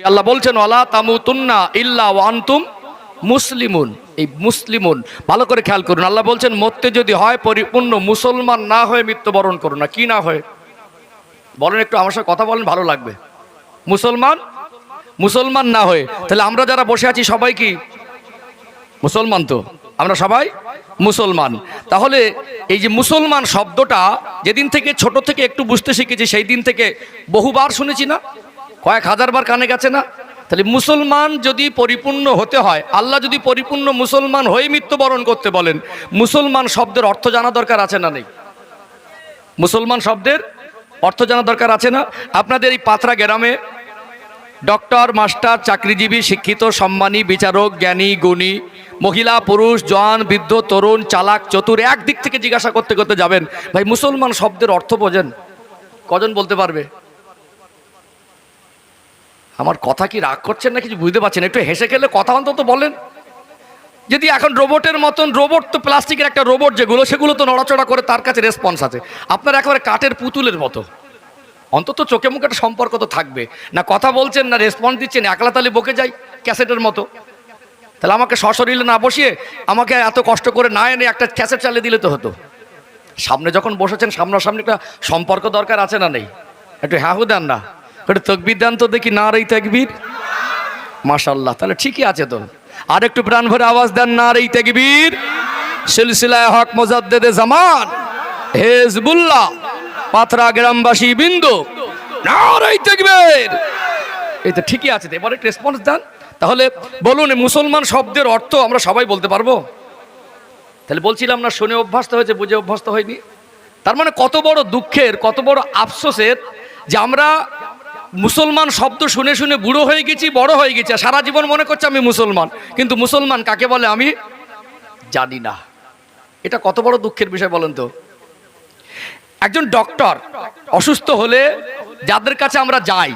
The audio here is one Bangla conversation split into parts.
আল্লাহ বলছেন ওয়ালা তামুতুন্না ইল্লা ওয়া আনতুম মুসলিমুন। এই মুসলিমুন ভালো করে খেয়াল করুন। আল্লাহ বলছেন মরতে যদি হয় পরিপূর্ণ মুসলমান না হয়ে মৃত্যুবরণ করুন না। কি না হয়ে বলেন, একটু আমার সাথে কথা বলেন, ভালো লাগবে। মুসলমান না হয়ে। তাহলে আমরা যারা বসে আছি সবাই কি মুসলমান? তো আমরা সবাই মুসলমান। তাহলে এই যে মুসলমান শব্দটা যেদিন থেকে ছোট থেকে একটু বুঝতে শিখেছি সেই দিন থেকে বহুবার শুনেছি না, কয়েক হাজারবার কানে গেছে না। তাহলে মুসলমান যদি পরিপূর্ণ হতে হয়, আল্লাহ যদি পরিপূর্ণ মুসলমান হয়ে মৃত্যুবরণ করতে বলেন, মুসলমান শব্দের অর্থ জানা দরকার আছে না নেই? মুসলমান শব্দের অর্থ জানা দরকার আছে না? আপনাদের এই পাথরা গ্রামে ডক্টর, মাস্টার, চাকরিজীবী, শিক্ষিত, সম্মানী, বিচারক, জ্ঞানী, গুণী, মহিলা, পুরুষ, জওয়ান, বৃদ্ধ, তরুণ, চালাক, চতুর, একদিক থেকে জিজ্ঞাসা করতে করতে যাবেন, ভাই মুসলমান শব্দের অর্থ বোঝেন? কজন বলতে পারবে? আমার কথা কি রাগ করছেন না কিছু বুঝতে পারছেন? একটু হেসে খেলে কথা অন্তত বলেন। যদি এখন রোবটের মতন, রোবট তো প্লাস্টিকের একটা রোবট, যেগুলো সেগুলো তো নড়াচড়া করে, তার কাছে রেসপন্স আছে। আপনার একেবারে কাঠের পুতুলের মতো, অন্তত চোখে মুখে একটা সম্পর্ক তো থাকবে না। কথা বলছেন না, রেসপন্স দিচ্ছেন, একলা তালে বকে যাই ক্যাসেটের মতো। তাহলে আমাকে সশরীরে না বসিয়ে, আমাকে এত কষ্ট করে না এনে একটা ক্যাসেট চালিয়ে দিলে তো হতো। সামনে যখন বসেছেন, সামনাসামনি একটা সম্পর্ক দরকার আছে না নেই? একটু হ্যাঁ দেন না, একটু তকবির দেন তো দেখি। না রে তাকবীর, মাশাআল্লাহ, তাহলে ঠিকই আছে তো। আর একটু প্রাণ ভরে আওয়াজ দেন, না রে তাকবীর। সিলসিলায়ে হক মুজাদ্দেদে জামান হিজবুল্লাহ পাথরা গ্রামবাসী বিন্দু, না রে তাকবীর। এই তো ঠিকই আছে। এবার একটু রেসপন্স দেন। তাহলে বলুন, মুসলমান শব্দের অর্থ আমরা সবাই বলতে পারবো? তাহলে বলছিলাম না, শুনে অভ্যস্ত হয়েছে, বুঝে অভ্যস্ত হয়নি। তার মানে কত বড় দুঃখের, কত বড় আফসোসের যে আমরা মুসলমান শব্দ শুনে শুনে বুড়ো হয়ে গেছি, বড় হয়ে গেছি, সারা জীবন মনে করছে আমি মুসলমান, কিন্তু মুসলমান কাকে বলে আমি জানি না। এটা কত বড় দুঃখের বিষয় বলেন তো। একজন ডক্টর অসুস্থ হলে যাদের কাছে আমরা যাই,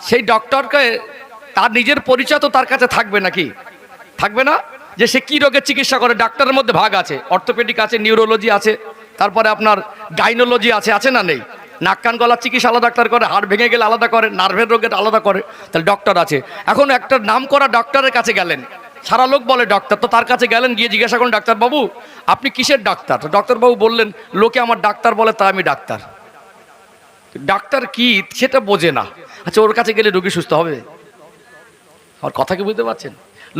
সেই ডক্টরকে তার নিজের পরিচয় তো তার কাছে থাকবে নাকি? থাকবে না। যে সে কি রোগের চিকিৎসা করে, ডাক্তারের মধ্যে ভাগ আছে, অর্থোপেডিক আছে, নিউরোলজি আছে, তারপরে আপনার গাইনোলজি আছে, আছে না নেই? নাক কান গলার চিকিৎসা আলাদা ডাক্তার করে, হাড় ভেঙে গেলে আলাদা করে, নার্ভের রোগের আলাদা করে। তাহলে ডক্টর আছে। এখন একটা নাম করা ডক্টরের কাছে গেলেন, সারা লোক বলে ডক্টর, তো তার কাছে গেলেন, গিয়ে জিজ্ঞাসা করুন, ডাক্তারবাবু আপনি কিসের ডাক্তার? তো ডাক্তারবাবু বললেন, লোকে আমার ডাক্তার বলে তাই আমি ডাক্তার। ডাক্তার কি সেটা বোঝে না। আচ্ছা, ওর কাছে গেলে রোগী সুস্থ হবে? আমার কথা কি বুঝতে পারছেন?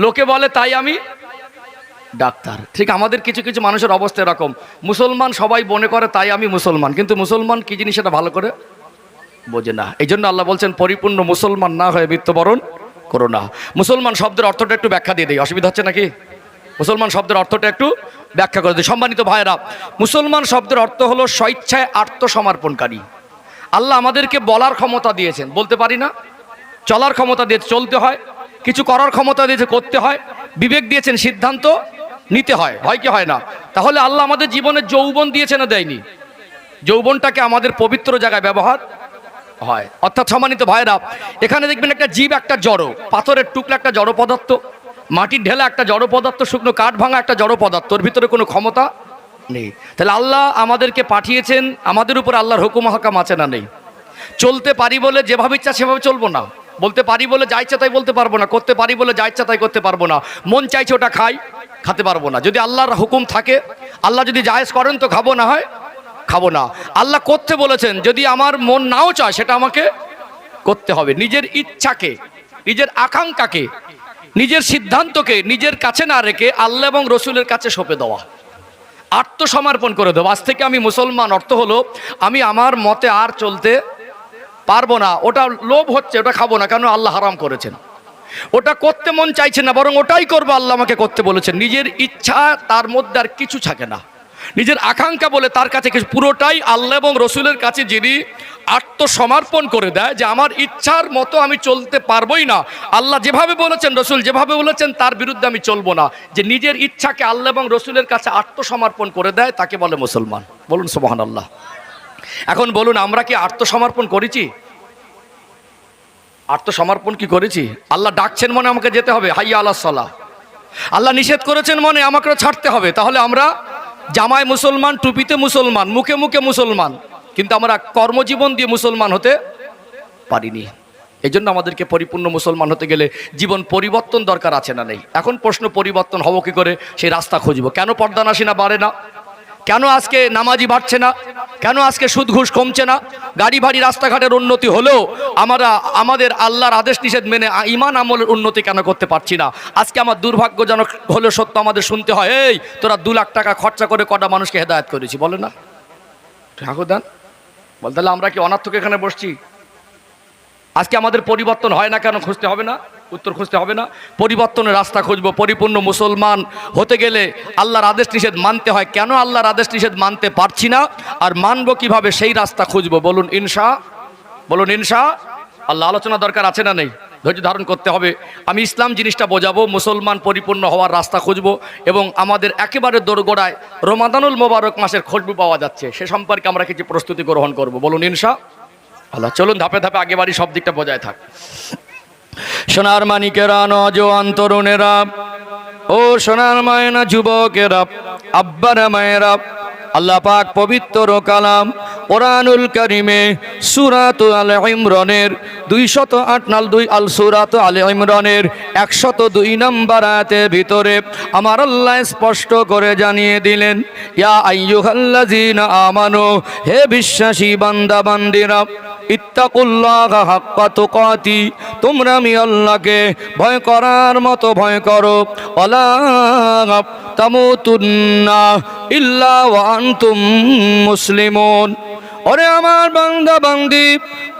লোকে বলে তাই আমি ডাক্তার। ঠিক আমাদের কিছু কিছু মানুষের অবস্থা এরকম। মুসলমান সবাই মনে করে তাই আমি মুসলমান, কিন্তু মুসলমান কি জিনিস সেটা ভালো করে বোঝে না। এই জন্য আল্লাহ বলছেন পরিপূর্ণ মুসলমান না হয়ে মৃত্যুবরণ করো না। মুসলমান শব্দের অর্থটা একটু ব্যাখ্যা দিয়ে দিই, অসুবিধা হচ্ছে নাকি? মুসলমান শব্দের অর্থটা একটু ব্যাখ্যা করে দিই। সম্মানিত ভাইয়েরা, মুসলমান শব্দের অর্থ হলো স্বেচ্ছায় আত্মসমর্পণকারী। আল্লাহ আমাদেরকে বলার ক্ষমতা দিয়েছেন, বলতে পারি না। চলার ক্ষমতা দিয়েছে, চলতে হয়। কিছু করার ক্ষমতা দিয়েছে, করতে হয়। বিবেক দিয়েছেন, সিদ্ধান্ত নিতে হয়, হয় কি হয় না? তাহলে আল্লাহ আমাদের জীবনে যৌবন দিয়েছে না দেয়নি? যৌবনটাকে আমাদের পবিত্র জায়গায় ব্যবহার হয়। অর্থাৎ সম্মানিত ভাইরা, এখানে দেখবেন একটা জীব একটা জড়, পাথরের টুকরা একটা জড় পদার্থ, মাটির ঢেলা একটা জড় পদার্থ, শুকনো কাঠ ভাঙা একটা জড় পদার্থ, ওর ভিতরে কোনো ক্ষমতা নেই। তাহলে আল্লাহ আমাদেরকে পাঠিয়েছেন, আমাদের উপর আল্লাহর হুকুম হাকাম আছে না নেই? চলতে পারি বলে যেভাবে ইচ্ছা সেভাবে চলবো না, বলতে পারি বলে যা ইচ্ছা তাই বলতে পারবো না, করতে পারি বলে যা ইচ্ছা তাই করতে পারবো না, মন চাইছে ওটা খাই, খেতে পারবো না। যদি আল্লাহর হুকুম থাকে, আল্লাহ যদি জায়েজ করেন তো খাবো, না হয় খাবো না। আল্লাহ করতে বলেছেন, যদি আমার মন নাও চায় সেটা আমাকে করতে হবে। নিজের ইচ্ছাকে, নিজের আকাঙ্ক্ষাকে, নিজের সিদ্ধান্তকে নিজের কাছে না রেখে আল্লাহ এবং রসুলের কাছে সঁপে দেওয়া, আত্মসমর্পণ করে দেওয়া। আজ থেকে আমি মুসলমান, অর্থ হলো আমি আমার মতে আর চলতে পারবো না। ওটা লোভ হচ্ছে, ওটা খাবো না, কেন আল্লাহ হারাম করেছেন। ওটা করতে মন চাইছে না, বরং ওটাই করবো, আল্লাহ আমাকে করতে বলেছেন। নিজের ইচ্ছা, তার মধ্যে আর কিছু থাকে না। নিজের আকাঙ্ক্ষা বলে তার কাছে কিছু, পুরোটাই আল্লাহ এবং রসুলের কাছে যিনি আত্মসমর্পণ করে দেয়, যে আমার ইচ্ছার মতো আমি চলতে পারবোই না, আল্লাহ যেভাবে বলেছেন, রসুল যেভাবে বলেছেন, তার বিরুদ্ধে আমি চলবো না, যে নিজের ইচ্ছাকে আল্লাহ এবং রসুলের কাছে আত্মসমর্পণ করে দেয়, তাকে বলে মুসলমান। বলুন সুবহানাল্লাহ। এখন বলুন, আমরা কি আত্মসমর্পণ করেছি? আত্মসমর্পণ কি করেছি? আল্লাহ ডাকছেন মনে আমাকে যেতে হবে, হাইয়া আলাস সালাহ। আল্লাহ নিষেধ করেছেন মনে আমাকে ছাড়তে হবে। তাহলে আমরা জামায় মুসলমান, টুপিতে মুসলমান, মুখে মুখে মুসলমান, কিন্তু আমরা কর্মজীবন দিয়ে মুসলমান হতে পারিনি। এই জন্য আমাদেরকে পরিপূর্ণ মুসলমান হতে গেলে জীবন পরিবর্তন দরকার আছে না নেই? এখন প্রশ্ন, পরিবর্তন হবো কি করে? সেই রাস্তা খুঁজবো। কেন পর্দানাসীনা বাড়ে না? কেন আজকে নামাজি বাড়ছে না? কেন আজকে সুদ ঘুষ কমছে না? গাড়ি ভাড়ি রাস্তাঘাটের উন্নতি হলেও আমরা আমাদের আল্লাহর আদেশ নিষেধ মেনে ইমান আমলের উন্নতি কেন করতে পারছি না? আজকে আমার দুর্ভাগ্যজনক হলে সত্য, আমাদের শুনতে হয়, এই তোরা 2 লাখ টাকা খরচা করে কটা মানুষকে হেদায়েত করেছি, বলে না ঠাকুর দান? বল তাহলে আমরা কি অনার্থক এখানে বসছি? আজকে আমাদের পরিবর্তন হয় না কেন? খুঁজতে হবে না? উত্তর খুঁজতে হবে না? পরিবর্তনের রাস্তা খুঁজবো। পরিপূর্ণ মুসলমান হতে গেলে আল্লাহর আদেশ নিষেধ মানতে হয়। কেন আল্লাহর আদেশ নিষেধ মানতে পারছি না আর মানবো কিভাবে, সেই রাস্তা খুঁজবো। বলুন ইনশা, বলুন ইনশা আল্লাহ। আলোচনা দরকার আছে না নেই? ধৈর্য ধারণ করতে হবে। আমি ইসলাম জিনিসটা বোঝাবো, মুসলমান পরিপূর্ণ হওয়ার রাস্তা খুঁজবো এবং আমাদের একেবারে দোরগোড়ায় রমাদানুল মোবারক মাসের খুশবু পাওয়া যাচ্ছে, সে সম্পর্কে আমরা কিছু প্রস্তুতি গ্রহণ করব। বলুন ইনশা আল্লাহ। চলুন ধাপে ধাপে আগে বাড়ি, সব দিকটা বজায় থাক। সোনার মানিকেরা, নওজোয়ান তরুণেরা, ও সোনার মায়েরা, যুবকেরা, আব্বারা মায়েরা, আল্লাহ পাক পবিত্র কালাম কোরআনুল কারিমে সূরাত আলে ইমরানের 208 আল সূরাত আলে ইমরানের 102 নম্বর আয়াতের ভিতরে আমার আল্লাহ স্পষ্ট করে জানিয়ে দিলেন, ইয়া আইয়ুহাল্লাযীনা আমানু, হে বিশ্বাসী বান্দা বান্দিরা, ইত্তাকুল্লাহা হাক্কা তুকাতি, তোমরা আমি আল্লাহকে ভয় করার মতো ভয় করো। ওয়ালা তামুতুন্না ইল্লা ওয়া আনতুম মুসলিমুন। ওরে আমার বান্দা বান্দি,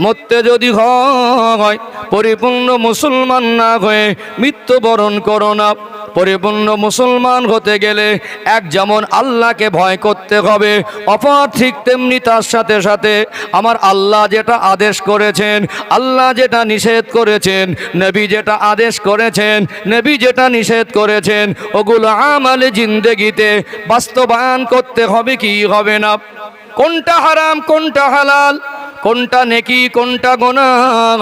মরতে যদি হয় পরিপূর্ণ মুসলমান না হয়ে মৃত্যুবরণ করো না। পরিপূর্ণ মুসলমান হতে গেলে এক যেমন আল্লাহকে ভয় করতে হবে, অপর ঠিক তেমনি তার সাথে সাথে আমার আল্লাহ যেটা আদেশ করেছেন, আল্লাহ যেটা নিষেধ করেছেন, নবী যেটা আদেশ করেছেন, নবী যেটা নিষেধ করেছেন, ওগুলো আমালে জিন্দেগিতে বাস্তবায়ন করতে হবে কি হবে না? কোনটা হারাম, কোনটা হালাল, কোনটা নেকি, কোনটা গুনাহ,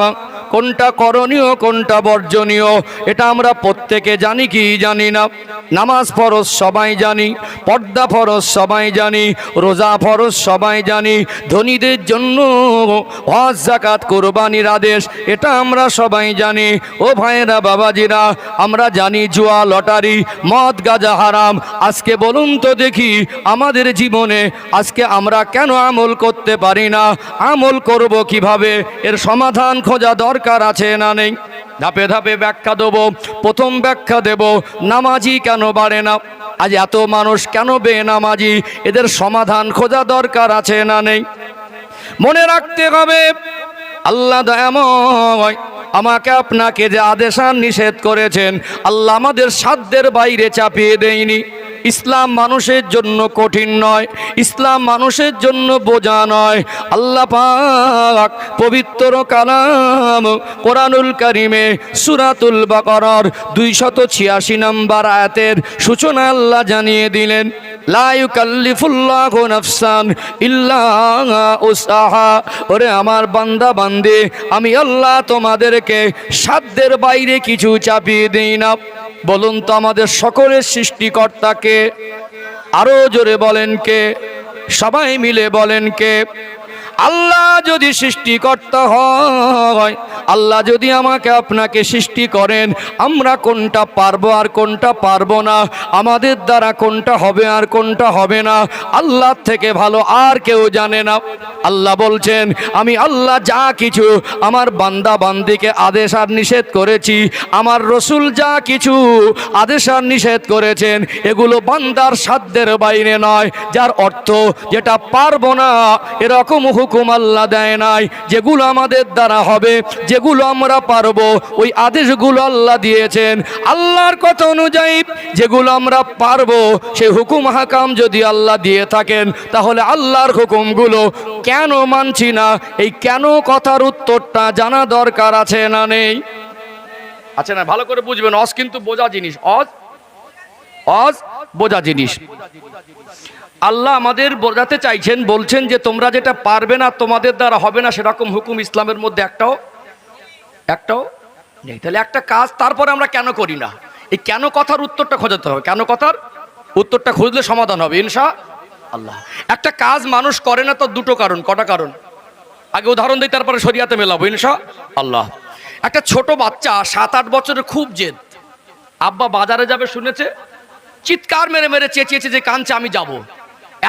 কোনটা করণীয়, কোনটা বর্জনীয়, এটা আমরা প্রত্যেকে জানি কি জানি না? নামাজ ফরজ সবাই জানি, পর্দা ফরজ সবাই জানি, রোজা ফরজ সবাই জানি, ধনীদের জন্য হজ যাকাত কোরবানির আদেশ, এটা আমরা সবাই জানি। ও ভাইয়েরা, বাবাজিরা, আমরা জানি জুয়া, লটারি, মদ, গাঁজা হারাম। আজকে বলুন তো দেখি, আমাদের জীবনে আজকে আমরা কেন আমল করতে পারি না? আমল করব কিভাবে? এর সমাধান খোঁজা দরকার আছে না নেই? ধাপে ধাপে ব্যাখ্যা দেব। প্রথম ব্যাখ্যা দেব, নামাজি কেন বাড়ে না? আজ এত মানুষ কেন বেনামাজি? এদের সমাধান খোঁজা দরকার আছে না নেই? মনে রাখতে হবে, আল্লাহ দয়াময় আমাকে আপনাকে যে আদেশ আর নিষেধ করেছেন, আল্লাহ আমাদের সাধ্যের বাইরে চাপিয়ে দেয়নি। ইসলাম মানুষের জন্য কঠিন নয়, ইসলাম মানুষের জন্য বোঝা নয়। আল্লাহ পাক পবিত্র কালাম কোরআনুল কারিমে সূরাতুল বাকারার 286 নম্বর আয়াতের সূচনা আল্লাহ জানিয়ে দিলেন, লা ইউকাল্লিফুল্লাহু নাফসান ইল্লা উসআহা। ওরে আমার বান্দা বান্দি, আমি আল্লাহ তোমাদেরকে সাধ্যের বাইরে কিছু চাপিয়ে দেই না। বলুন তো আমাদের সকলের সৃষ্টিকর্তাকে? আরো জোরে বলেন কে? সবাই মিলে বলেন কে? আল্লাহ যদি সৃষ্টিকর্তা হয়, আল্লাহ যদি আমাকে আপনাকে সৃষ্টি করেন, আমরা কোনটা পারবো আর কোনটা পারবো না, আমাদের দ্বারা কোনটা হবে আর কোনটা হবে না, আল্লাহ থেকে ভালো আর কেউ জানে না। আল্লাহ বলছেন, আমি আল্লাহ যা কিছু আমার বান্দা বান্দিকে আদেশ আর নিষেধ করেছি, আমার রসুল যা কিছু আদেশ আর নিষেধ করেছেন, এগুলো বান্দার সাধ্যের বাইরে নয়। যার অর্থ যেটা পারবো না এরকম হুকুম আল্লাহ দেয় নাই। যেগুলো আমাদের দ্বারা হবে, যেগুলো আমরা পারবো, ওই আদেশগুলো আল্লাহ দিয়েছেন। আল্লাহর কথা অনুযায়ী যেগুলো আমরা পারবো, সেই হুকুম হাকাম যদি আল্লাহ দিয়ে থাকেন, তাহলে আল্লাহর হুকুমগুলো কেন মানছি না? এই কেন কথার উত্তরটা জানা দরকার আছে না নেই? আছে না? ভালো করে বুঝবেন, অজ কিন্তু বোঝা জিনিস, অজ বোঝা জিনিস। আল্লাহ আমাদের বোঝাতে চাইছেন, বলছেন যে তোমরা যেটা পারবে না, তোমাদের দ্বারা হবে না, সেরকম হুকুম ইসলামের মধ্যে একটাও নেই। তাহলে একটা কাজ তারপরে আমরা কেন করি না? এই কেন কথার উত্তরটা খোঁজাতে হবে। কেন কথার উত্তরটা খুঁজলে সমাধান হবে ইনশাআল্লাহ। একটা কাজ মানুষ করে না তো দুটো কারণ। কটা কারণ? আগে উদাহরণ দিই, তারপরে শরিয়াতে মেলাবো ইনশাআল্লাহ। একটা ছোট বাচ্চা 7-8 বছরের খুব জেদ, আব্বা বাজারে যাবে শুনেছে, চিৎকার মেরে মেরে চেঁচিয়েছে যে কাঁদছে আমি যাব।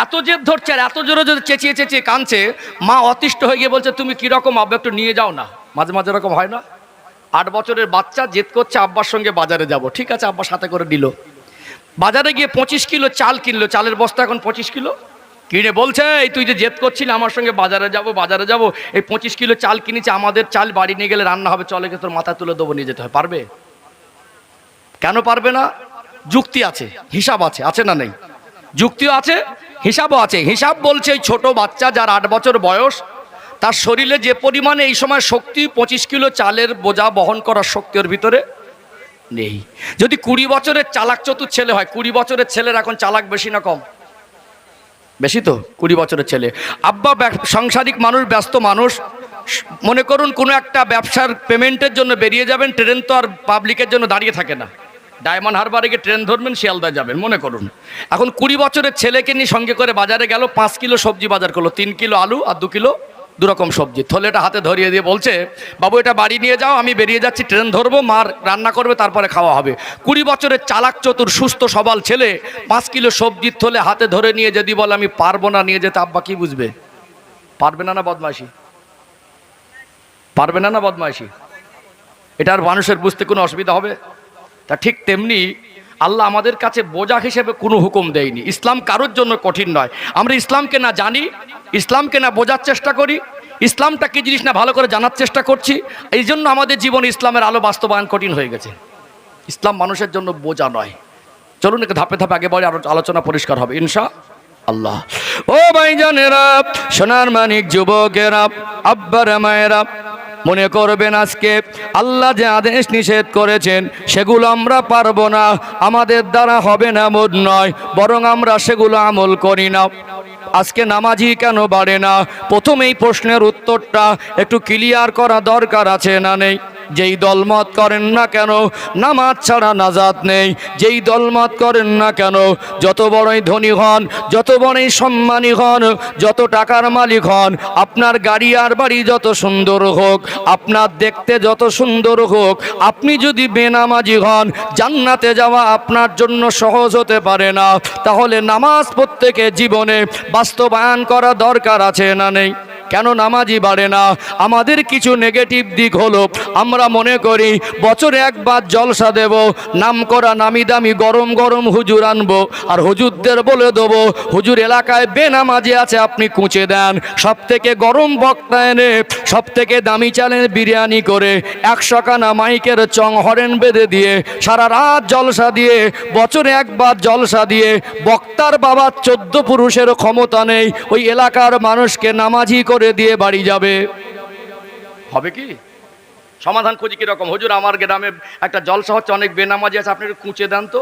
এত জেদ ধরছে আর এত জোরে জোরে চেঁচিয়ে চেঁচিয়ে কাঁদছে, মা অতিষ্ঠ হয়ে গিয়ে বলছে তুমি কীরকম আব্বা, একটু নিয়ে যাও না। মাঝে মাঝে এরকম হয় না? 8 বছরের বাচ্চা জেদ করছে আব্বার সঙ্গে বাজারে যাব, ঠিক আছে আব্বা সাথে করে দিল। বাজারে গিয়ে 25 কিলো চাল কিনলো, চালের বস্তা এখন 25 কিলো কিনে বলছে এই তুই যে জেদ করছিলি আমার সঙ্গে বাজারে যাব, এই 25 কিলো চাল কিনেছে, আমাদের চাল বাড়ি নিয়ে গেলে রান্না হবে, চলে গিয়ে তোর মাথা তুলে দেবো, নিয়ে যেতে হয়। পারবে? কেন পারবে না? যুক্তি আছে, হিসাব আছে, আছে না নেই? যুক্তিও আছে, হিসাবও আছে। হিসাব বলছে এই ছোট বাচ্চা যার 8 বছর বয়স, তার শরীরে যে পরিমাণে এই সময় শক্তি, 25 কিলো চালের বোঝা বহন করার শক্তি ওর ভিতরে নেই। যদি 20 বছরের চালাক চতুর ছেলে হয়, 20 বছরের ছেলের এখন চালাক বেশি না কম? বেশি তো। 20 বছরের ছেলে, আব্বা সাংসারিক মানুষ, ব্যস্ত মানুষ, মনে করুন কোনো একটা ব্যবসার পেমেন্টের জন্য বেরিয়ে যাবেন, ট্রেন তো আর পাবলিকের জন্য দাঁড়িয়ে থাকে না, ডায়মন্ড হারবারে গিয়ে ট্রেন ধরবেন, শিয়ালদা যাবেন মনে করুন। এখন 20 বছরের ছেলেকে নিয়ে সঙ্গে করে বাজারে গেল, 5 কিলো সবজি বাজার করলো, 3 কিলো আলু আর 2 কিলো 2 রকম সবজি, থলেটা হাতে ধরিয়ে দিয়ে বলছে বাবু এটা বাড়ি নিয়ে যাও, আমি বেরিয়ে যাচ্ছি, ট্রেন ধরবো, মার রান্না করবে, তারপরে খাওয়া হবে। 20 বছরের চালাক চতুর সুস্থ সবল ছেলে 5 কিলো সবজির থলে হাতে ধরে নিয়ে যদি বলে আমি পারবো না নিয়ে যেতে, আব্বা কি বুঝবে? পারবে না? না বদমাইশি? পারবে না? না বদমাইশি? এটা আর মানুষের বুঝতে কোনো অসুবিধা হবে? তা ঠিক তেমনি আল্লাহ আমাদের কাছে বোঝা হিসেবে কোনো হুকুম দেয়নি। ইসলাম কারোর জন্য কঠিন নয়। আমরা ইসলামকে না জানি, ইসলামকে না বোঝার চেষ্টা করি, ইসলামটা কি জিনিস না ভালো করে জানার চেষ্টা করছি, এই জন্য আমাদের জীবনে ইসলামের আলো বাস্তবায়ন কঠিন হয়ে গেছে। ইসলাম মানুষের জন্য বোঝা নয়। চলুন একটু ধাপে ধাপে আগে বলে আরো আলোচনা পরিষ্কার হবে ইনশা আল্লাহ। ও ভাইজানেরা, সোনার মানিক যুবকেরা, আব্বারা মায়েরা, মনে করবেন আজকে আল্লাহ যে আদেশ নিষেধ করেছেন সেগুলো আমরা পারবো না, আমাদের দ্বারা হবে না মন নয়, বরং আমরা সেগুলো আমল করি না। আজকে নামাজি কেন বাড়ে না? প্রথমেই প্রশ্নের উত্তরটা একটু ক্লিয়ার করা দরকার আছে না নেই? যেই দলমত করেন না কেন নামাজ ছাড়া নাজাত নেই, যেই দলমত করেন না কেন যত বড়ই ধনী হন, যত বড়ই সম্মানী হন, যত টাকার মালিক হন, আপনার গাড়ি আর বাড়ি যত সুন্দর হোক, আপনার দেখতে যত সুন্দর হোক, আপনি যদি বেনামাজি হন জান্নাতে যাওয়া আপনার জন্য সহজ হতে পারে না। তাহলে নামাজ প্রত্যেকের জীবনে বাস্তবায়ন করা দরকার আছে না নেই? কেন নামাজি বাড়ে না? আমাদের কিছু নেগেটিভ দিক হলো আমরা মনে করি বছরে একবার জলসা দেব, নাম করা নামি দামি গরম গরম হুজুর আনবো, আর হুজুরদের বলে দেবো হুজুর এলাকায় বেনামাজি আছে আপনি কুঁচে দেন, সব থেকে গরম বক্তা এনে সব থেকে দামি চালের বিরিয়ানি করে 100 কানা মাইকের চং হরেন বেঁধে দিয়ে সারা রাত জলসা দিয়ে, বছরে একবার জলসা দিয়ে বক্তার বাবা 14 পুরুষের ক্ষমতা নেই, ওই এলাকার মানুষকে নামাজি করে দিয়ে বাড়ি যাবে, হবে কি? সমাধান খুঁজি কিরকম? হুজুর আমার গ্রামে একটা জলসা হচ্ছে, অনেক বেনামাজি আছে, আপনি একটু কুঁচে দেন তো।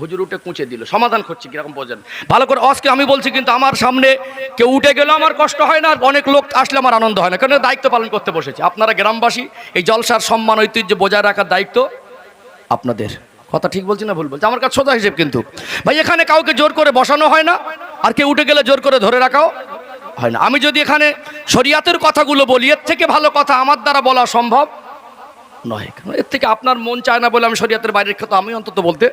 হুজুর উঠে কুঁচে দিল, সমাধান করছি কিরকম বোঝেন ভালো করে। আজকে আমি বলছি কিন্তু আমার সামনে কেউ উঠে গেলেও আমার কষ্ট হয় না, আর অনেক লোক আসলে আমার আনন্দ হয় না, কারণ দায়িত্ব পালন করতে বসেছে। আপনারা গ্রামবাসী, এই জলসার সম্মান ঐতিহ্য বজায় রাখার দায়িত্ব আপনাদের। কথা ঠিক বলছি না ভুল বলছি? আমার কাছে সোজা হিসেব কিন্তু ভাই, এখানে কাউকে জোর করে বসানো হয় না, আর কেউ উঠে গেলে জোর করে ধরে রাখাও হয় না। আমি যদি এখানে শরিয়াতের কথাগুলো বলি, এর থেকে ভালো কথা আমার দ্বারা বলা সম্ভব নয়, কারণ এর থেকে আপনার মন চায় না বলে আমি শরিয়াতের বাইরের কথা আমি অন্তত বলতে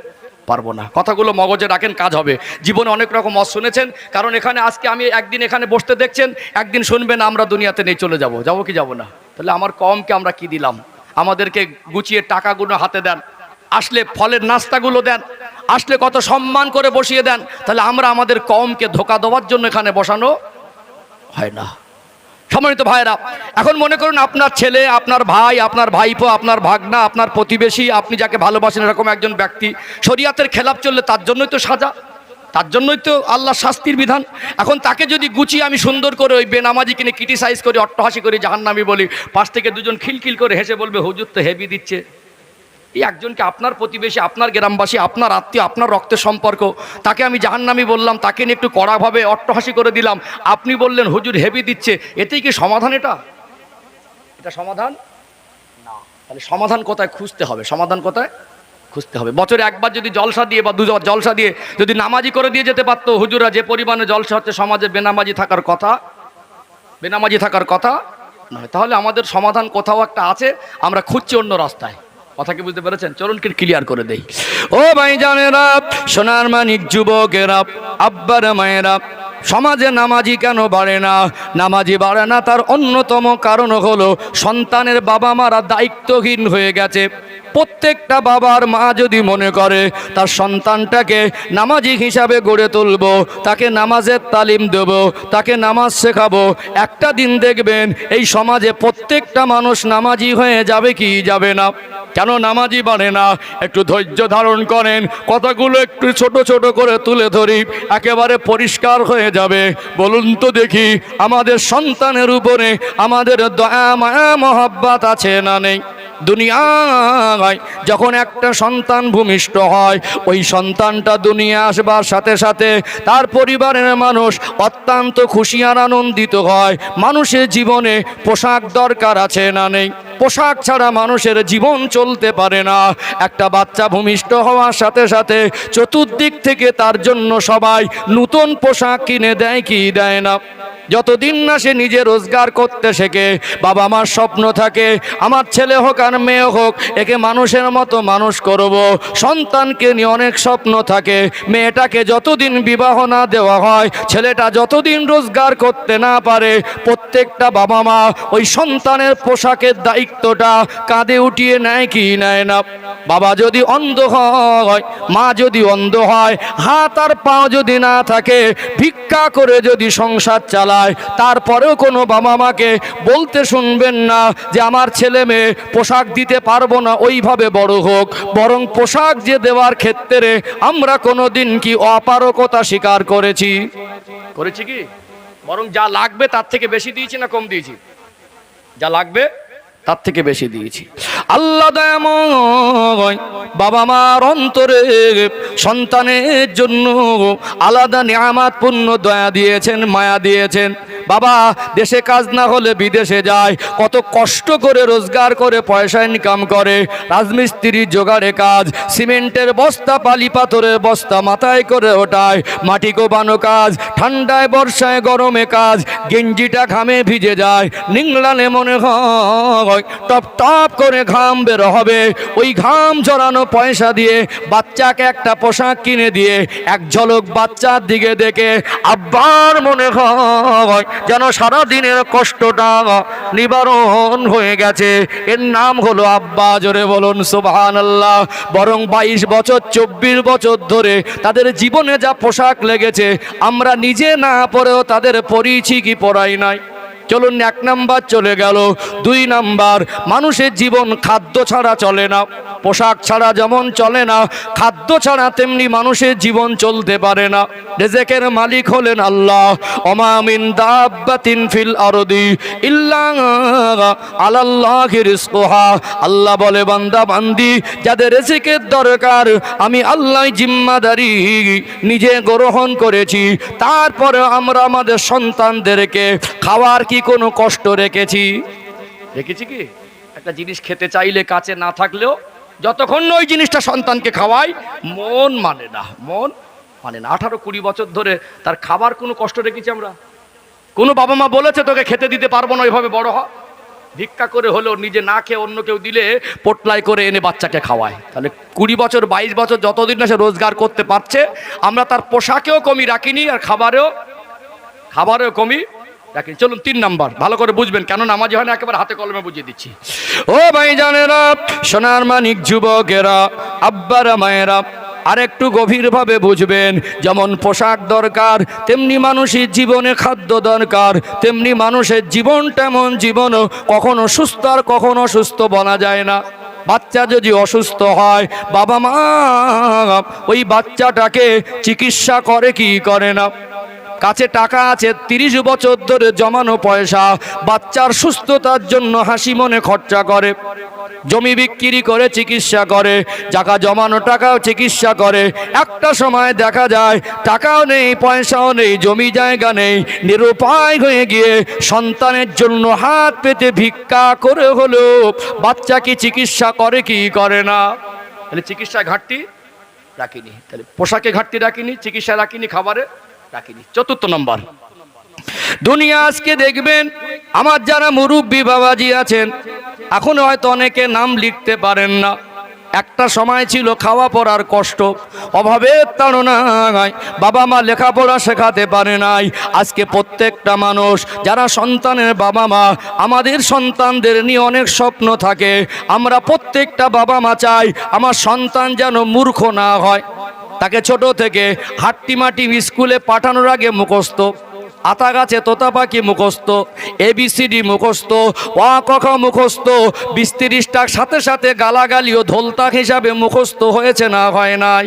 পারবো না। কথাগুলো মগজে রাখেন, কাজ হবে। জীবনে অনেক রকম মত শুনেছেন, কারণ এখানে আজকে আমি একদিন এখানে বসতে দেখছেন, একদিন শুনবেন আমরা দুনিয়াতে নেই, চলে যাব, যাবো কি যাব না? তাহলে আমার কমকে আমরা কি দিলাম? আমাদেরকে গুছিয়ে টাকাগুলো হাতে দেন, আসলে ফলের নাস্তাগুলো দেন, আসলে কত সম্মান করে বসিয়ে দেন, তাহলে আমরা আমাদের কমকে ধোকা দেওয়ার জন্য এখানে বসানো হয় না। সম্মানিত ভাইরা, এখন মনে করুন আপনার ছেলে, আপনার ভাই, আপনার ভাইপো, আপনার ভাগনা, আপনার প্রতিবেশী, আপনি যাকে ভালোবাসেন এরকম একজন ব্যক্তি শরিয়াতের খেলাপ চললে তার জন্যই তো সাজা, তার জন্যই তো আল্লাহ শাস্তির বিধান। এখন তাকে যদি গুছিয়ে আমি সুন্দর করে ওই বেনামাজি কিনে ক্রিটিসাইজ করি, অট্টহাসি করি, জাহান্নামী বলি, পাশ থেকে দুজন খিলখিল করে হেসে বলবে হুজুর তো হেভি দিচ্ছে। এই একজনকে আপনার প্রতিবেশী, আপনার গ্রামবাসী, আপনার আত্মীয়, আপনার রক্তের সম্পর্ক, তাকে আমি জাহান্নামী বললাম, তাকে নিয়ে একটু কড়াভাবে অট্টহাসি করে দিলাম, আপনি বললেন হুজুর হেভি দিচ্ছে, এতেই কি সমাধান? এটা সমাধান না। তাহলে সমাধান কোথায় খুঁজতে হবে? সমাধান কোথায় খুঁজতে হবে? বছরে একবার যদি জলসা দিয়ে বা 2 জলসা দিয়ে যদি নামাজি করে দিয়ে যেতে পারতো হুজুরা, যে পরিমাণে জলসা হচ্ছে সমাজে বেনামাজি থাকার কথা, বেনামাজি থাকার কথা নয়। তাহলে আমাদের সমাধান কোথাও একটা আছে, আমরা খুঁজছি অন্য রাস্তায়। কথা কি বুঝতে পেরেছেন? চলুন কি ক্লিয়ার করে দেই। ও ভাই জানেরা, সোনার মানিক যুবকেরা, আব্বারা মায়েরা, সমাজে নামাজি কেন বাড়ে না? নামাজি বাড়ে না তার অন্যতম কারণ হলো সন্তানের বাবা মারা দায়িত্বহীন হয়ে গেছে। প্রত্যেকটা বাবার মা যদি মনে করে তার সন্তানটাকে নামাজি হিসাবে গড়ে তুলব, তাকে নামাজের তালিম দেব, তাকে নামাজ শেখাবো, একটা দিন দেখবেন এই সমাজে প্রত্যেকটা মানুষ নামাজি হয়ে যাবে কি যাবে না? কেন নামাজি বানে না? একটু ধৈর্য ধারণ করেন, কথাগুলো একটু ছোট ছোট করে তুলে ধরি, একেবারে পরিষ্কার হয়ে যাবে। বলুন তো দেখি, আমাদের সন্তানের উপরে আমাদের দয়া মায়া মহব্বত আছে না নেই? দুনিয়ায় যখন একটা সন্তান ভূমিষ্ঠ হয়, ওই সন্তানটা দুনিয়া আসবার সাথে সাথে তার পরিবারের মানুষ অত্যন্ত খুশি আর আনন্দিত হয়। মানুষের জীবনে পোশাক দরকার আছে না নেই? পোশাক ছাড়া মানুষের জীবন চলতে পারে না। একটা বাচ্চা ভূমিষ্ঠ হওয়ার সাথে সাথে চতুর্দিক থেকে তার জন্য সবাই নতুন পোশাক কিনে দেয় কি দেয় না? যতদিন না সে নিজে রোজগার করতে শেখে, বাবা মার স্বপ্ন থাকে আমার ছেলে হোক আর মেয়ে হোক, একে মানুষের মতো মানুষ করব। সন্তানকে নিয়ে অনেক স্বপ্ন থাকে। মেয়েটাকে যতদিন বিবাহ না দেওয়া হয়, ছেলেটা যতদিন রোজগার করতে না পারে, প্রত্যেকটা বাবা মা ওই সন্তানের পোশাকের দায়িত্বটা কাঁধে উঠিয়ে নেয় কি নেয় না? বাবা যদি অন্ধ হয়, মা যদি অন্ধ হয়, হাত আর পা যদি না থাকে, ভিক্ষা করে যদি সংসার চালায়, তারপরেও কোনো বাবা মাকে বলতে শুনবেন না যে আমার ছেলে মেয়ে পোশাক দিতে পারবো না, ওইভাবে বড় হোক। বরং পোশাক যে দেওয়ার ক্ষেত্রে আমরা কোনো দিন কি অপারগতা স্বীকার করেছি? করেছি কি? বরং যা লাগবে তার থেকে বেশি দিয়েছি না কম দিয়েছি? যা লাগবে তার থেকে বেশি দিয়েছি। আল্লাহ দয়াময় বাবা মার অন্তরে সন্তানের জন্য আলাদা নিয়ামতপূর্ণ দয়া দিয়েছেন, মায়া দিয়েছেন। বাবা দেশে কাজ না হলে বিদেশে যায়, কত কষ্ট করে রোজগার করে পয়সা ইনকাম করে, রাজমিস্ত্রি জোগাড়ে কাজ, সিমেন্টের বস্তা বালি পাথরের বস্তা মাথায় করে ওঠায়, মাটি কোপানো কাজ, ঠান্ডায় বর্ষায় গরমে কাজ, গেঞ্জিটা ঘামে ভিজে যায়, নিংড়ালে মনে হয় টপ টপ করে ঘাম বের হবে। ওই ঘাম ঝরানো পয়সা দিয়ে বাচ্চাকে একটা পোশাক কিনে দিয়ে এক ঝলক বাচ্চার দিকে দেখে আব্বার মনে হয় যেন সারা দিনের কষ্টটা নিবারণ হয়ে গেছে। এর নাম হলো আব্বা। জোরে বলুন সুবহানাল্লাহ। বরং 22 বছর 24 বছর ধরে তাদের জীবনে যা পোশাক লেগেছে, আমরা নিজে না পরেও তাদের পরিয়েছি কি পরাই নাই? চলুন, 1 নাম্বার চলে গেল। 2 নাম্বার, মানুষের জীবন খাদ্য ছাড়া চলে না। পোশাক ছাড়া যেমন চলে না, খাদ্য ছাড়া তেমনি মানুষের জীবন চলতে পারে না। রিজেকের মালিক হলেন আল্লাহ। ওমা মিন দাব্বাতিন ফিল আরদি ইল্লা আলাল্লাহি রিজকুহা। আল্লাহ বলে, বান্দা বান্দি যাদের রিজেকের দরকার আমি আল্লাহ জিম্মাদারি নিজে গ্রহণ করেছি। তারপরে আমরা আমাদের সন্তানদেরকে খাওয়ার কি কোনো কষ্ট রেখেছি? রেখেছি কি? একটা জিনিস খেতে চাইলে কাছে না থাকলেও যতক্ষণ ওই জিনিসটা সন্তানকে খাওয়াই, মন মানে না, মন মানে না। 18-20 বছর ধরে তার খাবার কোনো কষ্ট রেখেছি আমরা? কোনো বাবা মা বলেছে তোকে খেতে দিতে পারবো না, ওইভাবে বড় হ? ভিক্ষা করে হলেও নিজে না খেয়ে অন্য কেউ দিলে পোটলাই করে এনে বাচ্চাকে খাওয়ায়। তাহলে 20 বছর 22 বছর যতদিন না সে রোজগার করতে পারছে, আমরা তার পোশাকেও কমি রাখিনি আর খাবারেও কমি রাখি। চলুন 3 নাম্বার, ভালো করে বুঝবেন, কেন নামাজি হয় না একেবারে হাতে কলমে বুঝিয়ে দিচ্ছি। ও ভাই জানেরা, সোনার মানিক যুবকেরা, আব্বারা মায়েরা, আর একটু গভীরভাবে বুঝবেন। যেমন পোশাক দরকার, তেমনি মানুষের জীবনে খাদ্য দরকার। তেমনি মানুষের জীবন তেমন জীবনও কখনো সুস্থ আর কখনো অসুস্থ বলা যায় না। বাচ্চা যদি অসুস্থ হয়, বাবা মা ওই বাচ্চাটাকে চিকিৎসা করে কি করে না? কাছে টাকা আছে, 30 বছর ধরে জমানো পয়সা বাচ্চার সুস্থতার জন্য হাসি মনে খরচা করে, জমি বিক্রি করে চিকিৎসা করে, টাকা জমানো টাকাও চিকিৎসা করে। একটা সময় দেখা যায় টাকাও নেই, পয়সাও নেই, জমি জায়গা নেই, নিরুপায় হয়ে গিয়ে সন্তানের জন্য হাত পেতে ভিক্ষা করে হলেও বাচ্চাকে চিকিৎসা করে কি করে না? তাহলে চিকিৎসায় ঘাটতি রাখিনি, তাহলে পোশাকে ঘাটতি রাখিনি, চিকিৎসা রাখিনি, খাবারে রাখিনি। 4 নম্বর, দুনিয়া আজকে দেখবেন আমার যারা মুরব্বী বাবাজি আছেন, এখন হয়তো অনেকে নাম লিখতে পারেন না। একটা সময় ছিল খাওয়া পড়ার কষ্ট, অভাবের তাড়নায় বাবা মা লেখাপড়া শেখাতে পারে নাই। আজকে প্রত্যেকটা মানুষ যারা সন্তানের বাবা মা, আমাদের সন্তানদের নিয়ে অনেক স্বপ্ন থাকে। আমরা প্রত্যেকটা বাবা মা চাই আমার সন্তান যেন মূর্খ না হয়। তাকে ছোট থেকে হাট্টিমাটি স্কুলে পাঠানোর আগে মুখস্থ, আতা গাছে তোতা পাখি মুখস্থ, ABCD মুখস্থ, অ ক খ মুখস্থ, 20-30টার সাথে সাথে গালাগালিও ধোলতাক হিসাবে মুখস্থ হয়েছে না হয় নাই?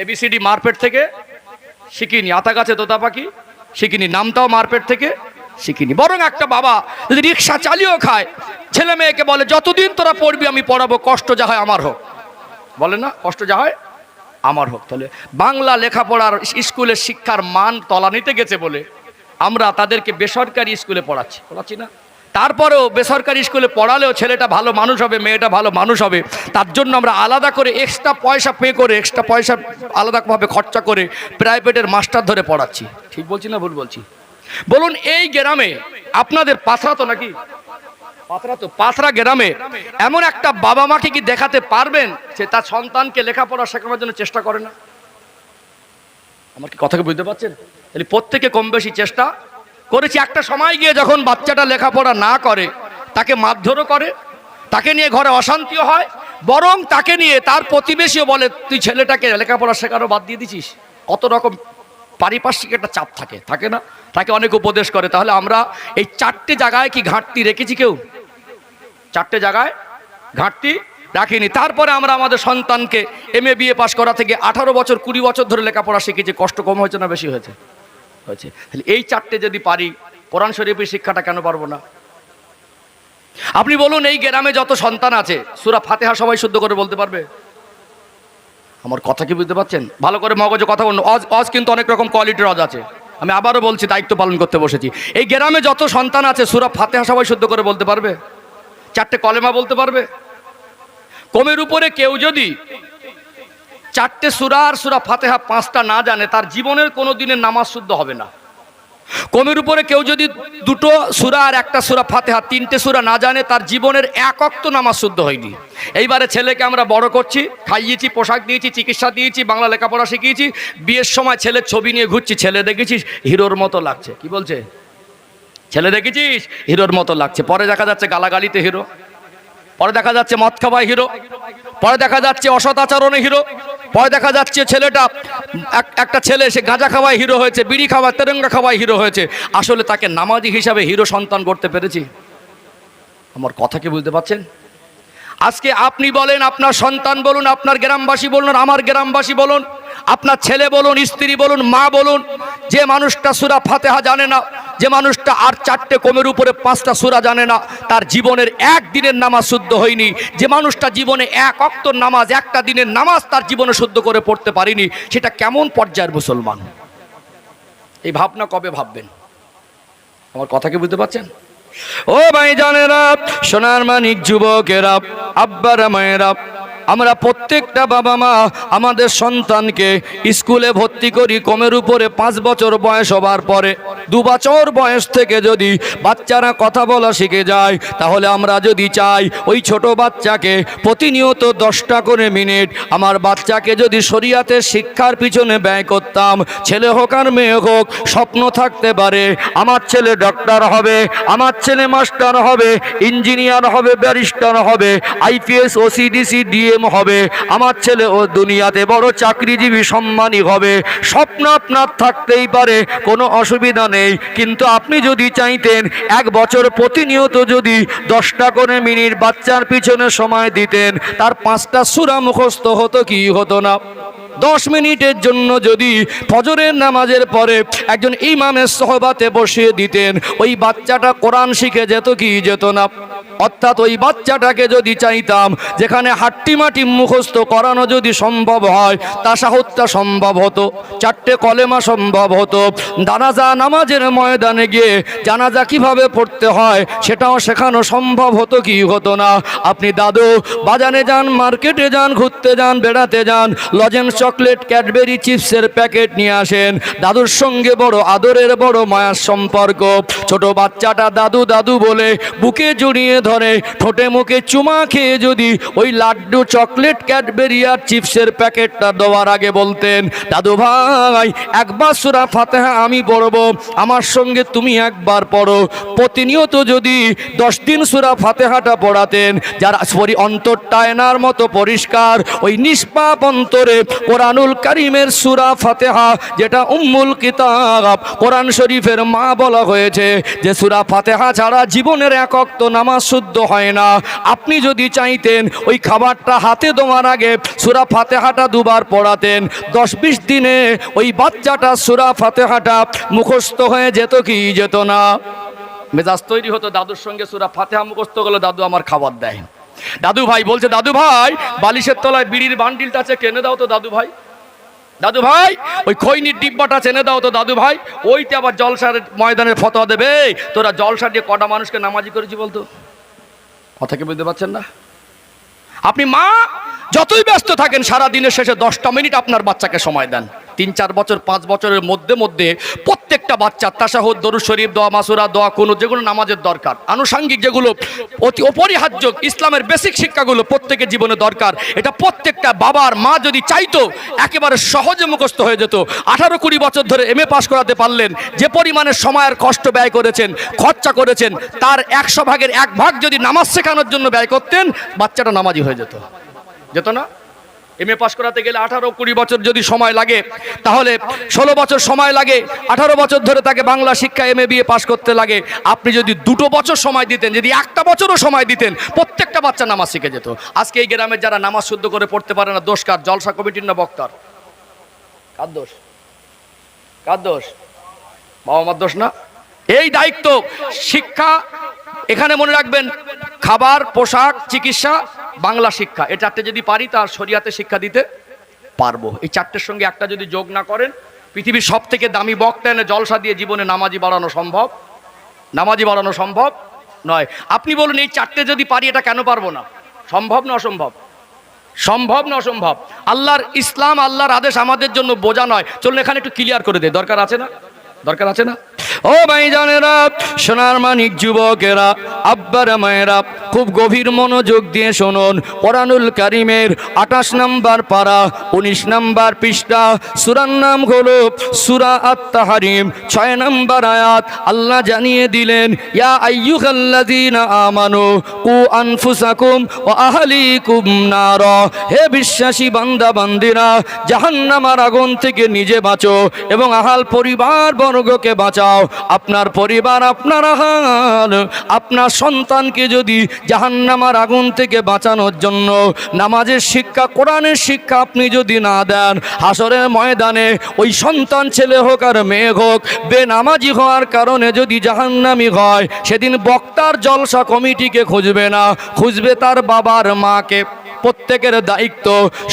ABCD মারপেট থেকে শিখিনি, আতা গাছে তোতা পাখি শিখিনি, নামটাও মারপেট থেকে শিখিনি। বরং একটা বাবা যদি রিক্সা চালিয়েও খায়, ছেলে মেয়েকে বলে যতদিন তোরা পড়বি আমি পড়াবো, কষ্ট যা হয় আমার হোক। বলে না, কষ্ট যা হয় আমার হোক। তাহলে বাংলা লেখাপড়ার স্কুলের শিক্ষার মান তলানিতে গেছে বলে আমরা তাদেরকে বেসরকারি স্কুলে পড়াচ্ছি না। তারপরেও বেসরকারি স্কুলে পড়ালেও ছেলেটা ভালো মানুষ হবে, মেয়েটা ভালো মানুষ হবে, তার জন্য আমরা আলাদা করে এক্সট্রা পয়সা পে করে, এক্সট্রা পয়সা আলাদাভাবে খরচা করে প্রাইভেটের মাস্টার ধরে পড়াচ্ছি। ঠিক বলছি না ভুল বলছি? বলুন, এই গ্রামে আপনাদের পাথরা তো নাকি পাথরা গ্রামে এমন একটা বাবা মাকে কি দেখাতে পারবেন যে তার সন্তানকে লেখাপড়া শেখানোর জন্য চেষ্টা করে না? আমার কি কথাকে বুঝতে পারছেন? তাহলে প্রত্যেকে কম বেশি চেষ্টা করেছি। একটা সময় গিয়ে যখন বাচ্চাটা লেখাপড়া না করে, তাকে মারধরও করে, তাকে নিয়ে ঘরে অশান্তিও হয়, বরং তাকে নিয়ে তার প্রতিবেশীও বলে তুই ছেলেটাকে লেখাপড়া শেখানো বাদ দিয়ে দিছিস। কত রকম পারিপার্শ্বিক একটা চাপ থাকে না? তাকে অনেক উপদেশ করে। তাহলে আমরা এই 4টে জায়গায় কি ঘাটতি রেখেছি? কেউ 4টে জায়গায় ঘাটতি রাখিনি। তারপরে আমরা আমাদের সন্তানকে MA BA পাস করা থেকে 18 বছর 20 বছর ধরে লেখাপড়া শিখেছি। কষ্ট কম হয়েছে না বেশি হয়েছে? তাহলে এই 4টে যদি পারি, কোরআন শরীফের শিক্ষাটা কেন পারবো না? আপনি বলুন, এই গ্রামে যত সন্তান আছে সূরা ফাতিহা সবাই শুদ্ধ করে বলতে পারবে? আমার কথা কি বুঝতে পারছেন? ভালো করে মগজে কথা বলুন। অজ কিন্তু অনেক রকম কোয়ালিটির অজ আছে। আমি আবারও বলছি, দায়িত্ব পালন করতে বসেছি। এই গ্রামে যত সন্তান আছে সূরা ফাতিহা সবাই শুদ্ধ করে বলতে পারবে? 4টে কলেমা বলতে পারবে? কমের উপরে কেউ যদি 4টে সূরা আর সূরা ফাতিহা 5টা না জানে, তার জীবনের কোনো দিনের নামাজ শুদ্ধ হবে না। কমের উপরে কেউ যদি 2টো সূরা আর 1টা সূরা ফাতিহা 3টে সূরা না জানে, তার জীবনের 1 ওয়াক্ত নামাজ শুদ্ধ হয়নি। এইবারে ছেলেকে আমরা বড় করছি, খাইয়েছি, পোশাক দিয়েছি, চিকিৎসা দিয়েছি, বাংলা লেখাপড়া শিখিয়েছি। বিয়ের সময় ছেলের ছবি নিয়ে ঘুরছি, ছেলে দেখেছিস হিরোর মতো লাগছে। কি বলছে? ছেলে দেখেছিস হিরোর মতো লাগছে। পরে দেখা যাচ্ছে গালাগালিতে হিরো, পরে দেখা যাচ্ছে মদ খাওয়ায় হিরো, পরে দেখা যাচ্ছে অসৎ আচরণে হিরো, পরে দেখা যাচ্ছে ছেলেটা একটা ছেলে সে গাঁজা খাওয়ায় হিরো হয়েছে, বিড়ি খাওয়ায়, তেরেঙ্গা খাওয়ায় হিরো হয়েছে। আসলে তাকে নামাজি হিসাবে হিরো সন্তান করতে পেরেছি? আমার কথা কি বুঝতে পারছেন? আজকে আপনি বলেন, আপনার সন্তান বলুন, আপনার গ্রামবাসী বলুন, আমার গ্রামবাসী বলুন, আপনার ছেলে বলুন, স্ত্রী বলুন, মা বলুন, যে মানুষটা সূরা ফাতিহা জানে না, যে মানুষটা আর 4টে কমের উপরে 5টা সূরা জানে না, তার জীবনের একদিনের নামাজ শুদ্ধ হয়নি। যে মানুষটা জীবনে 1 ওয়াক্ত নামাজ, একটা দিনের নামাজ তার জীবনে শুদ্ধ করে পড়তে পারিনি, সেটা কেমন পর্যায়ের মুসলমান? এই ভাবনা কবে ভাববেন? আমার কথা কি বুঝতে পারছেন? ও ভাইজানেরা, সোনার মানিক যুবকেরা, আব্বারা মায়েরা, আমরা প্রত্যেকটা বাবা মা আমাদের সন্তানকে স্কুলে ভর্তি করি কমের উপরে 5 বছর বয়স হবার পরে। 2 বছর বয়স থেকে যদি বাচ্চারা কথা বলা শিখে যায়, তাহলে আমরা যদি চাই ওই ছোট বাচ্চাকে প্রতিনিয়ত 10টা করে মিনিট আমার বাচ্চাকে যদি শরিয়াতের শিক্ষার পিছনে ব্যয় করতাম, ছেলে হোক আর মেয়ে হোক, স্বপ্ন থাকতে পারে আমার ছেলে ডক্টর হবে, আমার ছেলে মাস্টার হবে, ইঞ্জিনিয়ার হবে, ব্যারিস্টার হবে, IPS OCDC DA হবে, আমার ছেলে ও দুনিয়াতে বড় চাকরিজীবী সম্মানী হবে। স্বপ্ন আপনার থাকতেই পারে, কোনো অসুবিধা নেই। কিন্তু আপনি যদি চাইতেন 1 বছর প্রতিনিয়ত যদি 10টা করে মিনিট বাচ্চার পিছনে সময় দিতেন, তার 5টা সূরা মুখস্থ হতো কি হতো না? 10 মিনিটের জন্য যদি ফজরের নামাজের পরে একজন ইমামের সহবাতে বসিয়ে দিতেন, ওই বাচ্চাটা কোরআন শিখে যেত কি যেত না? অর্থাৎ ওই বাচ্চাটাকে যদি চাইতাম যেখানে হাট্টি মাটি মুখস্থ করানো যদি সম্ভব হয়, তাশাহুদটা সম্ভব হতো, 4টে কলেমা সম্ভব হতো, জানাজা নামাজের ময়দানে গিয়ে জানাজা কিভাবে পড়তে হয় সেটাও শেখানো সম্ভব হতো কি হতো না? আপনি দাদু বাজারে যান, মার্কেটে যান, ঘুরতে যান, বেড়াতে যান, লজেন্স, চকলেট, ক্যাডবেরি, চিপসের প্যাকেট নিয়ে আসেন, দাদুর সঙ্গে বড় আদরের বড় মায়ার সম্পর্ক। ছোট বাচ্চাটা দাদু দাদু বলে বুকে জড়িয়ে ধরে, ঠোঁটে মুখে চুমা খেয়ে যদি ওই লাড্ডু, চকলেট, ক্যাডবেরি আর চিপসের প্যাকেটটা দেওয়ার আগে বলতেন, দাদু ভাই একবার সূরা ফাতিহা আমি পড়ব, আমার সঙ্গে তুমি একবার পড়ো। প্রতিনিয়ত যদি 10 দিন সূরা ফাতিহাটা পড়াতেন, যার অন্তরটা আয়নার মতো পরিষ্কার, ওই নিষ্পাপ অন্তরে কোরআনুল কারীমের সূরা ফাতিহা, যেটা উম্মুল কিতাব, কোরআন শরীফের মা বলা হয়েছে, যে সূরা ফাতিহা ছাড়া জীবনের এক ওয়াক্ত নামাজ শুদ্ধ হয় না। আপনি যদি চাইতেন ওই খাবারটা হাতে দেওয়ার আগে সূরা ফাতিহাটা দুবার পড়াতেন, 10-20 দিনে ওই বাচ্চাটা সূরা ফাতিহাটা মুখস্থ হয়ে যেত কি যেত না? মেজাজ তৈরি হতো, দাদুর সঙ্গে সূরা ফাতিহা মুখস্থ করলে দাদু আমার খাবার দেয়। দাদু ভাই বলছে, দাদু ভাই বালিশের তলায় বিড়ির বান্ডিলটা আছে, কেনে দাও তো দাদু ভাই। দাদু ভাই ওই খৈনির ডিব্বাটা চেনে দাও তো দাদু ভাই। ওইতে আবার জলসার ময়দানের ফতোয়া দেবে, তোরা জলসা দিয়ে কটা মানুষকে নামাজি করেছি বলতো? কথা কি বুঝতে পারছেন না? আপনি মা যতই ব্যস্ত থাকেন, সারা দিনের শেষে 10টা মিনিট আপনার বাচ্চাকে সময় দেন। 3-4 বছর 5 বছরের মধ্যে প্রত্যেকটা বাচ্চা তাশাহুদ, দরুদ শরীফ, দোয়া মাসুরা, দোয়া কুনুত, যেগুলো নামাজের দরকার, আনুষাঙ্গিক যেগুলো অতি অপরিহার্য ইসলামের বেসিক শিক্ষাগুলো প্রত্যেকের জীবনে দরকার, এটা প্রত্যেকটা বাবার মা যদি চাইতো একেবারে সহজে মুখস্থ হয়ে যেত। 18-20 বছর ধরে MA পাস করাতে পারলেন, যে পরিমাণে সময়ের কষ্ট ব্যয় করেছেন, খরচা করেছেন, তার 100 ভাগের 1 ভাগ যদি নামাজ শেখানোর জন্য ব্যয় করতেন, বাচ্চাটা নামাজি হয়ে যেত। যেত না? MA পাস করাতে গেলে 18-20 বছর যদি সময় লাগে, তাহলে 16 বছর সময় লাগে, 18 বছর ধরে তাকে বাংলা শিক্ষা MA BA পাস করতে লাগে। আপনি যদি 2 বছর সময় দিতেন, যদি 1টা বছরও সময় দিতেন, প্রত্যেকটা বাচ্চা নামাজ শিখে যেত। আজকে এই গ্রামের যারা নামাজ শুদ্ধ করে পড়তে পারে না, দোষ কার? জলসা কমিটির না বক্তার? কার দোষ? কার দোষ? বাবা মার দোষ না? এই দায়িত্ব শিক্ষা, এখানে মনে রাখবেন, খাবার, পোশাক, চিকিৎসা, বাংলা শিক্ষা, এই 4টে যদি পারি তার শরিয়াতে শিক্ষা দিতে পারবো। এই 4টের সঙ্গে একটা যদি যোগ না করেন, পৃথিবীর সব থেকে দামি বক্তা এনে জলসা দিয়ে জীবনে নামাজি বাড়ানো সম্ভব? নামাজি বাড়ানো সম্ভব নয়। আপনি বলুন এই 4টে যদি পারি, এটা কেন পারবো না? সম্ভব না অসম্ভব? সম্ভব না অসম্ভব? আল্লাহর ইসলাম, আল্লাহর আদেশ আমাদের জন্য বোঝা নয়। চলুন এখানে একটু ক্লিয়ার করে দেয়, দরকার আছে না? দরকার আছে না? ও ভাইজানেরা, সোনার মানিক যুবকেরা, আব্বারা মায়েরা, খুব গভীর মনোযোগ দিয়ে শুনুন। কোরআনুল কারীমের 28 নম্বর পারা, 19 নম্বর পৃষ্ঠা, সূরার নাম হলো সূরা আত-তাহরিম, 6 নম্বর আয়াত। আল্লাহ জানিয়ে দিলেন, ইয়া আইয়ুহাল্লাযীনা আমানু কু আনফুসাকুম ওয়া আহলিকুম নারা, হে বিশ্বাসী বান্দা বান্দিরা, জাহান্নামের আগুন থেকে নিজে বাঁচো এবং আহাল পরিবার বর্গকে বাঁচাও। আপনার পরিবার, আপনার আহাল, আপনার সন্তানকে যদি জাহান্নামের আগুন থেকে বাঁচানোর জন্য নামাজের শিক্ষা, কোরআনের শিক্ষা আপনি যদি না দেন, হাসরের ময়দানে ওই সন্তান, ছেলে হোক আর মেয়ে হোক, বেনামাজি হওয়ার কারণে যদি জাহান্নামী হয়, সেদিন বক্তার জলসা কমিটিকে খুঁজবে না, খুঁজবে তার বাবার মাকে। প্রত্যেকের দায়িত্ব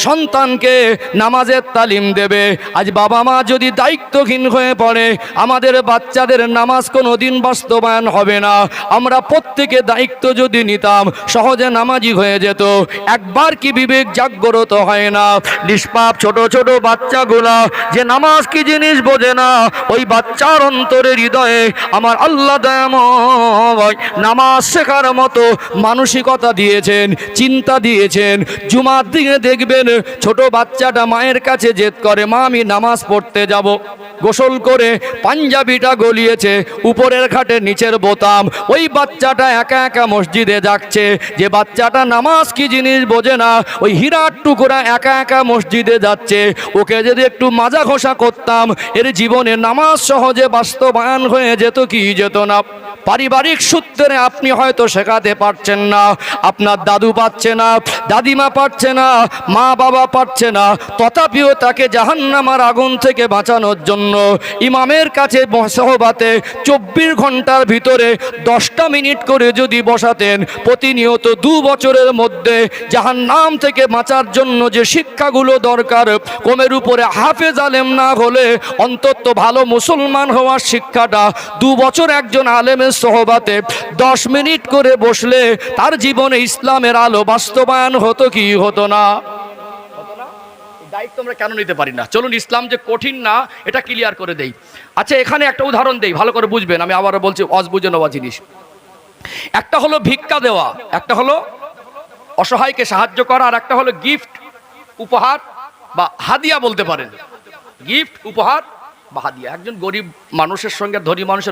সন্তানকে নামাজের তালিম দেবে। আজ বাবা মা যদি দায়িত্বহীন হয়ে পড়ে, আমাদের বাচ্চাদের নামাজ কোনো দিন বাস্তবায়ন হবে না। আমরা প্রত্যেকে দায়িত্ব যদি নিতাম, সহজে নামাজি হয়ে যেত। একবার কি বিবেক জাগ্রত হয় না? নিষ্পাপ ছোট ছোট বাচ্চাগুলা যে নামাজ কি জিনিস বোঝে না, ওই বাচ্চার অন্তরে, হৃদয়ে আমার আল্লাহ দয়াময় নামাজ শেখার মতো মানসিকতা দিয়েছেন, চিন্তা দিয়েছেন। জুমার দিনে দেখবেন ছোট বাচ্চাটা মায়ের কাছে জেদ করে, মা আমি নামাজ পড়তে যাব। গোসল করে পাঞ্জাবিটা গলিয়েছে, উপরের খাটে নিচের বোতাম, ওই বাচ্চাটা একা একা মসজিদে যাচ্ছে। যে বাচ্চাটা নামাজ কি জিনিস বোঝে না, ওই হীরার টুকরা একা একা মসজিদে যাচ্ছে। ওকে যদি একটু মাজা ঘষা করতাম, এর জীবনে নামাজ সহজে বাস্তবায়ন হয়ে যেত কি যেত না? পারিবারিক সূত্রে আপনি হয়তো শেখাতে পারছেন না, আপনার দাদু পাচ্ছে না, দাদি খাদিমা পারছে না, মা বাবা পারছে না, তথাপিও তাকে জাহান্নামের আগুন থেকে বাঁচানোর জন্য ইমামের কাছে সহবাতে 24 ঘন্টার ভিতরে 10টা মিনিট করে যদি বসাতেন, প্রতিনিয়ত 2 বছরের মধ্যে জাহান্নাম থেকে বাঁচার জন্য যে শিক্ষাগুলো দরকার, কমের উপরে হাফেজ আলেম না হলে অন্তত ভালো মুসলমান হওয়ার শিক্ষাটা 2 বছর একজন আলেমের সহবাতে 10 মিনিট করে বসলে তার জীবনে ইসলামের আলো বাস্তবায়ন হতো কি হতো না? দায়িত্ব আমরা কেন নিতে পারি না? চলুন ইসলাম যে কঠিন না এটা ক্লিয়ার করে দেই। আচ্ছা, এখানে একটা উদাহরণ দেই, ভালো করে বুঝবেন, আমি আবারও বলছি, অজবুঝে নেওয়া জিনিস। একটা হলো ভিক্ষা দেওয়া, একটা হলো অসহায়কে সাহায্য করা, আর একটা হলো গিফট, উপহার বা হাদিয়া বলতে পারেন। গিফট, উপহার বা হাদিয়া। একজন গরিব মানুষের সঙ্গে ধনী মানুষের